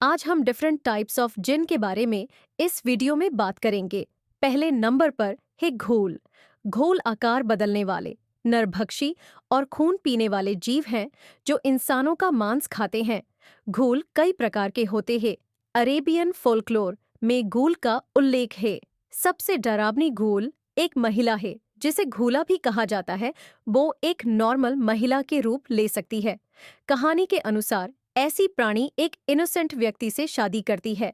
आज हम different types of जिन के बारे में इस वीडियो में बात करेंगे। पहले नंबर पर है घोल। घोल आकार बदलने वाले, नरभक्षी और खून पीने वाले जीव हैं जो इंसानों का मांस खाते हैं। घोल कई प्रकार के होते हैं। अरेबियन फोल्कलोर में घोल का उल्लेख है। सबसे डरावनी घोल एक महिला है जिसे घोला भी कहा जाता है। वो एक नॉर्मल महिला के रूप ले सकती है। कहानी के अनुसार ऐसी प्राणी एक इनोसेंट व्यक्ति से शादी करती है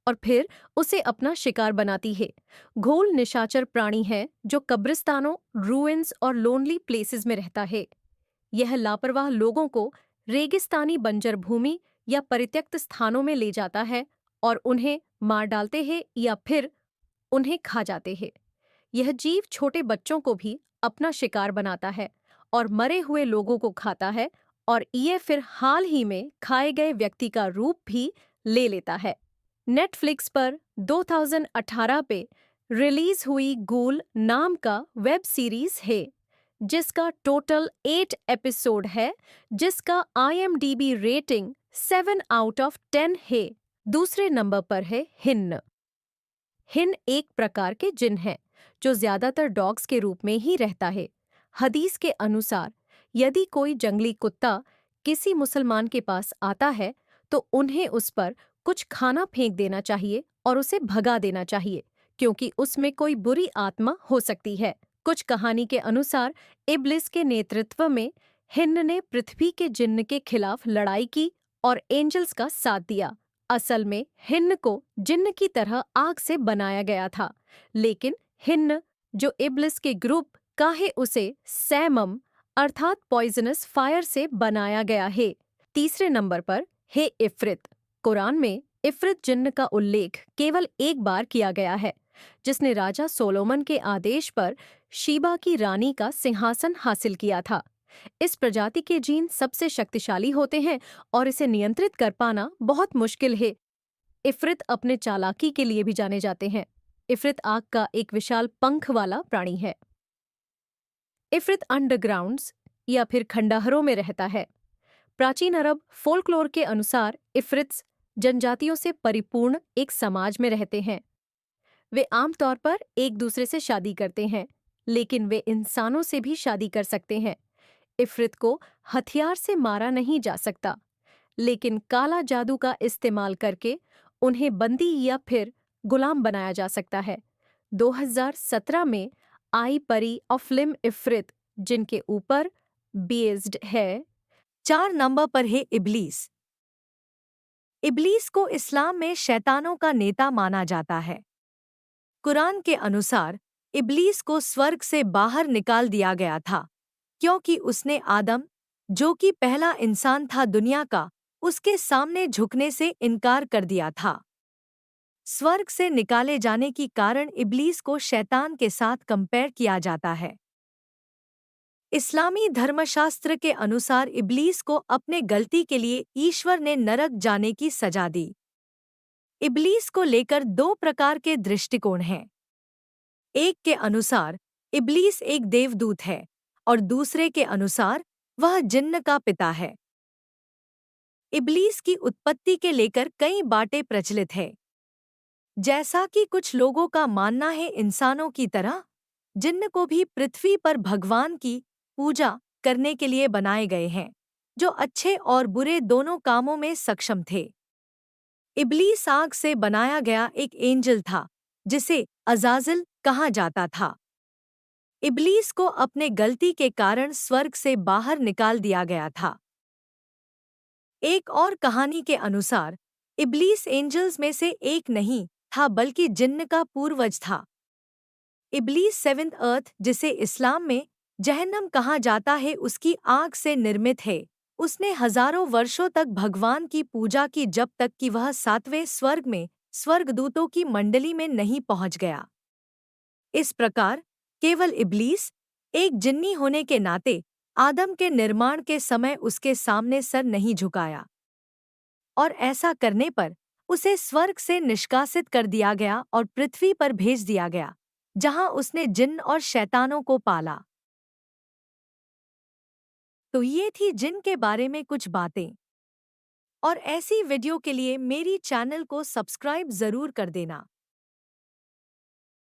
और फिर उसे अपना शिकार बनाती है। घोल निशाचर प्राणी है जो कब्रिस्तानों, रूइंस और लोनली प्लेसेस में रहता है। यह लापरवाह लोगों को रेगिस्तानी बंजर भूमि या परित्यक्त स्थानों में ले जाता है और उन्हें मार डालते हैं या फिर उन्हें खा जाते हैं। यह जीव छोटे बच्चों को भी अपना शिकार बनाता है और मरे हुए लोगों को खाता है और ये फिर हाल ही में खाए गए व्यक्ति का रूप भी ले लेता है। नेटफ्लिक्स पर 2018 पे रिलीज हुई गूल नाम का वेब सीरीज है जिसका टोटल 8 एपिसोड है, जिसका IMDb रेटिंग 7/10 है। दूसरे नंबर पर है हिन्न। हिन एक प्रकार के जिन है जो ज्यादातर डॉग्स के रूप में ही रहता है। हदीस के अनुसार यदि कोई जंगली कुत्ता किसी मुसलमान के पास आता है तो उन्हें उस पर कुछ खाना फेंक देना चाहिए और उसे भगा देना चाहिए, क्योंकि उसमें कोई बुरी आत्मा हो सकती है। कुछ कहानी के अनुसार इब्लिस के नेतृत्व में हिन्न ने पृथ्वी के जिन्न के खिलाफ लड़ाई की और एंजल्स का साथ दिया। असल में हिन्न को जिन्न की तरह आग से बनाया गया था, लेकिन हिन्न जो इब्लिस के ग्रुप का है उसे सैमम अर्थात पॉइजनस फायर से बनाया गया है। तीसरे नंबर पर है इफ्रित। कुरान में इफ्रित जिन्न का उल्लेख केवल एक बार किया गया है, जिसने राजा सोलोमन के आदेश पर शीबा की रानी का सिंहासन हासिल किया था। इस प्रजाति के जीन सबसे शक्तिशाली होते हैं और इसे नियंत्रित कर पाना बहुत मुश्किल है। इफ्रित अपने चालाकी के लिए भी जाने जाते हैं। इफ्रित आग का एक विशाल पंख वाला प्राणी है। इफ्रित अंडरग्राउंड्स या फिर खंडहरों में रहता है। प्राचीन अरब फोल्कलोर के अनुसार इफ्रित्स जनजातियों से परिपूर्ण एक समाज में रहते हैं। वे आमतौर पर एक दूसरे से शादी करते हैं, लेकिन वे इंसानों से भी शादी कर सकते हैं। इफ्रित को हथियार से मारा नहीं जा सकता, लेकिन काला जादू का इस्तेमाल करके उन्हें बंदी या फिर गुलाम बनाया जा सकता है। 2017 में आई परी ऑफ लिम इफ्रित जिनके ऊपर बेस्ड है। 4 नंबर पर है इब्लीस। इब्लीस को इस्लाम में शैतानों का नेता माना जाता है। कुरान के अनुसार इब्लीस को स्वर्ग से बाहर निकाल दिया गया था, क्योंकि उसने आदम, जो कि पहला इंसान था दुनिया का, उसके सामने झुकने से इनकार कर दिया था। स्वर्ग से निकाले जाने की कारण इब्लीस को शैतान के साथ कंपेयर किया जाता है। इस्लामी धर्मशास्त्र के अनुसार इब्लीस को अपने गलती के लिए ईश्वर ने नरक जाने की सजा दी। इब्लीस को लेकर 2 प्रकार के दृष्टिकोण हैं। एक के अनुसार इब्लीस एक देवदूत है और दूसरे के अनुसार वह जिन्न का पिता है। इब्लीस की उत्पत्ति के लेकर कई बातें प्रचलित है। जैसा कि कुछ लोगों का मानना है, इंसानों की तरह जिन्न को भी पृथ्वी पर भगवान की पूजा करने के लिए बनाए गए हैं, जो अच्छे और बुरे दोनों कामों में सक्षम थे। इब्लीस आग से बनाया गया एक एंजल था जिसे अजाजिल कहा जाता था। इब्लीस को अपने गलती के कारण स्वर्ग से बाहर निकाल दिया गया था। एक और कहानी के अनुसार इब्लीस एंजल्स में से एक नहीं था, बल्कि जिन्न का पूर्वज था। इब्लीस सेवेंथ अर्थ, जिसे इस्लाम में जहन्नम कहा जाता है, उसकी आग से निर्मित है। उसने हजारों वर्षों तक भगवान की पूजा की, जब तक कि वह 7वें स्वर्ग में स्वर्गदूतों की मंडली में नहीं पहुंच गया। इस प्रकार केवल इब्लीस एक जिन्नी होने के नाते आदम के निर्माण के समय उसके सामने सर नहीं झुकाया, और ऐसा करने पर उसे स्वर्ग से निष्कासित कर दिया गया और पृथ्वी पर भेज दिया गया, जहां उसने जिन्न और शैतानों को पाला। तो ये थी जिन्न के बारे में कुछ बातें। और ऐसी वीडियो के लिए मेरी चैनल को सब्सक्राइब जरूर कर देना।